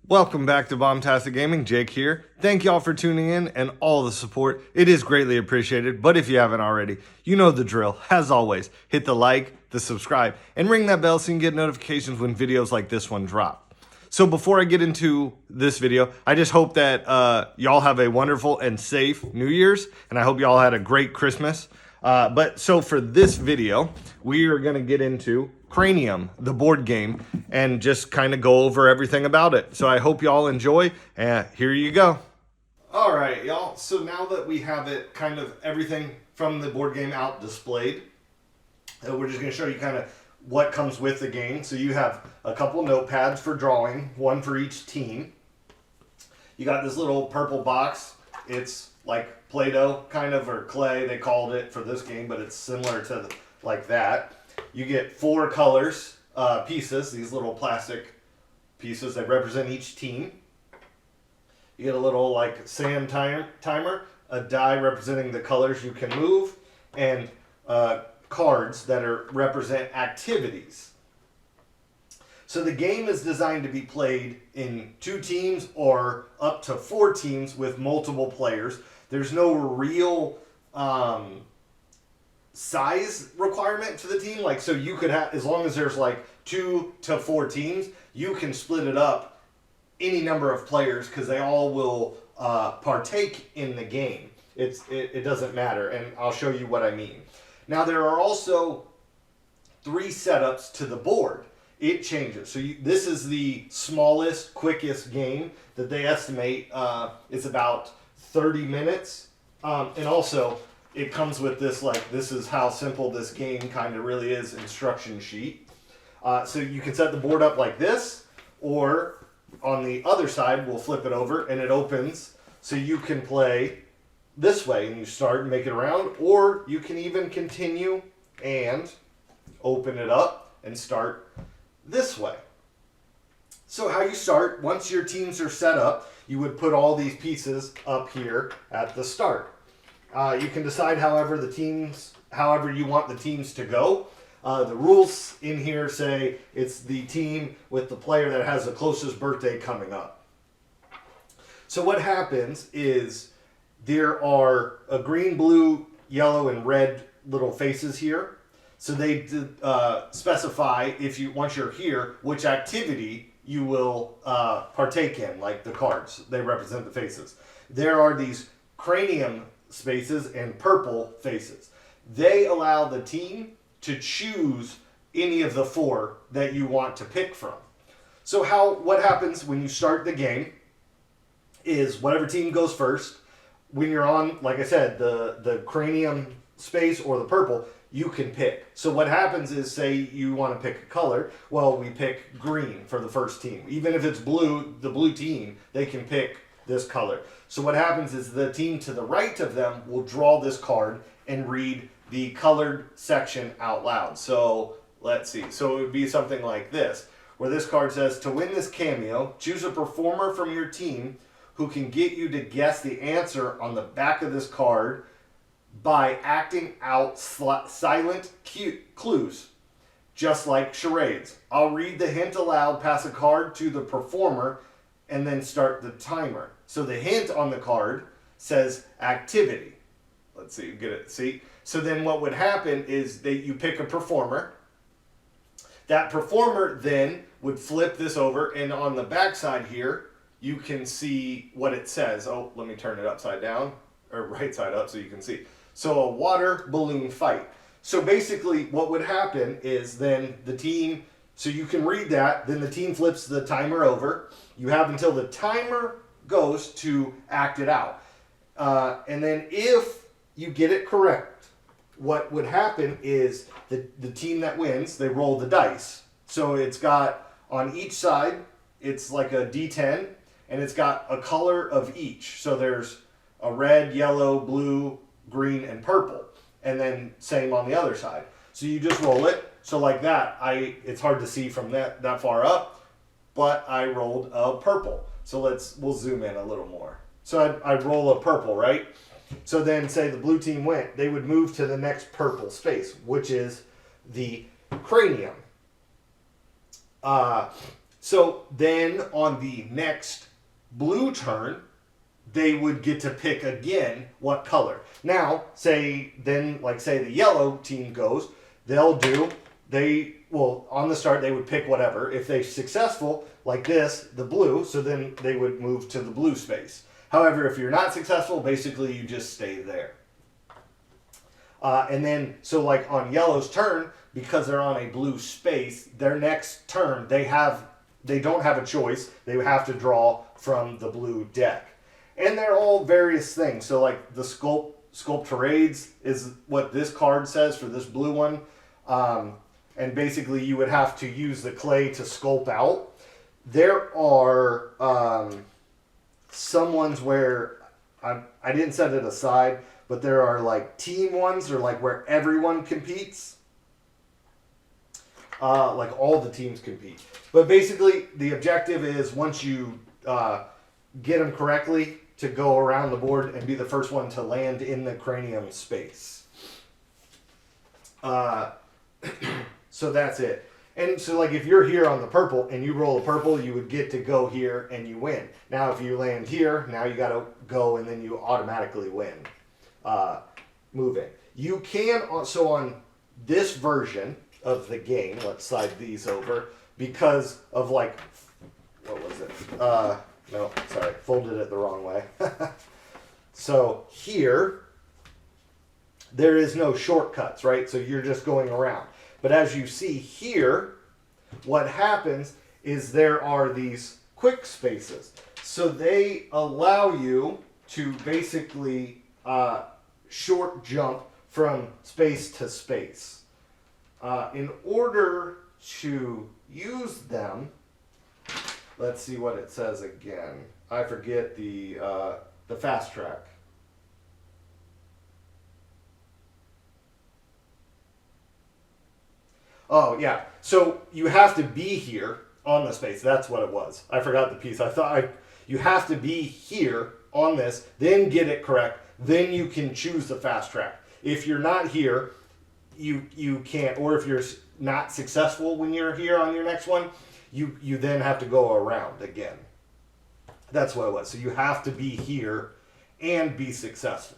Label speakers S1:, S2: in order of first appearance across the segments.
S1: Welcome back to Bombtastic Gaming. Jake here. Thank y'all for tuning in and all the support. It is greatly appreciated. But if you haven't already, you know the drill. As always, hit the like, the subscribe, and ring that bell so you can get notifications when videos like this one drop. So before I get into this video, I just hope that y'all have a wonderful and safe New Year's, and I hope y'all had a great Christmas. So for this video, we are going to get into Cranium, the board game, and just kind of go over everything about it. So I hope y'all enjoy, and here you go. All right, y'all. So now that we have it, kind of everything from the board game out displayed, we're just going to show you kind of what comes with the game. So you have a couple notepads for drawing, one for each team. You got this little purple box. It's like Play-Doh kind of, or clay they called it for this game, but it's similar to like that. You get 4 colors pieces, these little plastic pieces that represent each team. You get a little like sand timer, a die representing the colors you can move, and cards that represent activities. So the game is designed to be played in 2 teams or up to 4 teams with multiple players. There's no real size requirement to the team. Like, so you could have, as long as there's like 2 to 4 teams, you can split it up any number of players because they all will partake in the game. It doesn't matter, and I'll show you what I mean. Now there are also 3 setups to the board. It changes. So this is the smallest, quickest game that they estimate. It's about 30 minutes. And also, it comes with this, like, this is how simple this game kind of really is instruction sheet. So you can set the board up like this, or on the other side, we'll flip it over and it opens. So you can play this way and you start and make it around, or you can even continue and open it up and start this way. So how you start, once your teams are set up, you would put all these pieces up here at the start. You can decide however you want the teams to go. The rules in here say it's the team with the player that has the closest birthday coming up. So what happens is there are a green, blue, yellow, and red little faces here. So they specify, once you're here, which activity you will partake in, like the cards. They represent the faces. There are these cranium spaces and purple faces. They allow the team to choose any of the 4 that you want to pick from. So what happens when you start the game is whatever team goes first. When you're on, like I said, the cranium space or the purple, you can pick. So what happens is, say you want to pick a color, well, we pick green for the first team. Even if it's blue, the blue team, they can pick this color. So what happens is the team to the right of them will draw this card and read the colored section out loud. So let's see. So it would be something like this, where this card says, to win this cameo, choose a performer from your team who can get you to guess the answer on the back of this card by acting out silent clues, just like charades. I'll read the hint aloud, pass a card to the performer, and then start the timer. So the hint on the card says activity. Let's see, get it, see? So then what would happen is that you pick a performer. That performer then would flip this over, and on the back side here, you can see what it says. Oh, let me turn it upside down, or right side up so you can see. So a water balloon fight. So basically what would happen is then the team, so you can read that, then the team flips the timer over. You have until the timer goes to act it out. And then if you get it correct, what would happen is the team that wins, they roll the dice. So it's got, on each side, it's like a D10, and it's got a color of each. So there's a red, yellow, blue, green, and purple. And then same on the other side. So you just roll it. So like that, it's hard to see from that far up, but I rolled a purple. So we'll zoom in a little more. So I'd roll a purple, right? So then say the blue team went, they would move to the next purple space, which is the cranium. So then on the next blue turn, they would get to pick again what color. Now, say the yellow team goes, on the start they would pick whatever. If they're successful, like this, the blue, so then they would move to the blue space. However, if you're not successful, basically you just stay there. And then, so like on yellow's turn, because they're on a blue space, their next turn, they don't have a choice. They have to draw from the blue deck. And they're all various things. So like the sculpt charades is what this card says for this blue one. And basically you would have to use the clay to sculpt out. There are some ones where I didn't set it aside, but there are like team ones, or like where everyone competes. Like all the teams compete. But basically the objective is, once you get them correctly, to go around the board and be the first one to land in the cranium space. So that's it. And so like if you're here on the purple and you roll a purple, you would get to go here and you win. Now if you land here, now you got to go and then you automatically win. Moving. You can also, on this version of the game, let's slide these over, because of like, what was it? No, sorry, folded it the wrong way. So here, there is no shortcuts, right? So you're just going around. But as you see here, what happens is there are these quick spaces. So they allow you to basically short jump from space to space. In order to use them, let's see what it says again. I forget the fast track. Oh, yeah. So you have to be here on the space. That's what it was. I forgot the piece. You have to be here on this, then get it correct, then you can choose the fast track. If you're not here, you can't, or if you're not successful when you're here on your next one, you then have to go around again. That's what it was. So you have to be here and be successful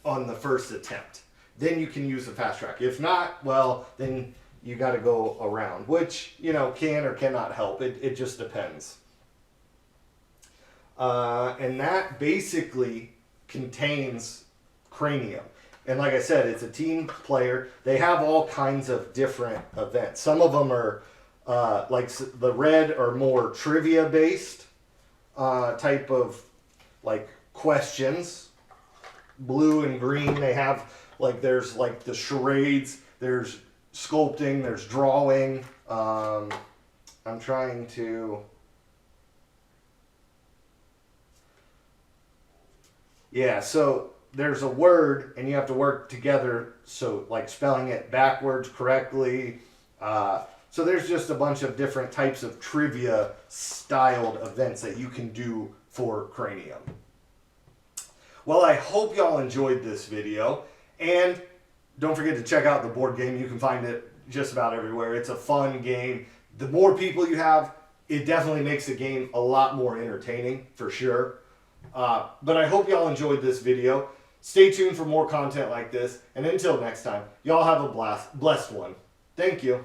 S1: on the first attempt. Then you can use the fast track. If not, well, then you got to go around, which, can or cannot help. It just depends. And that basically contains Cranium. And like I said, it's a team player. They have all kinds of different events. Some of them are, like the red are more trivia based type of like questions. Blue and green, they have like, there's like the charades, there's sculpting, there's drawing. I'm trying to... Yeah, so there's a word and you have to work together, so like spelling it backwards correctly. So there's just a bunch of different types of trivia styled events that you can do for Cranium. Well, I hope y'all enjoyed this video, and don't forget to check out the board game. You can find it just about everywhere. It's a fun game. The more people you have, it definitely makes the game a lot more entertaining, for sure. But I hope y'all enjoyed this video. Stay tuned for more content like this, and until next time, y'all have a blessed one. Thank you.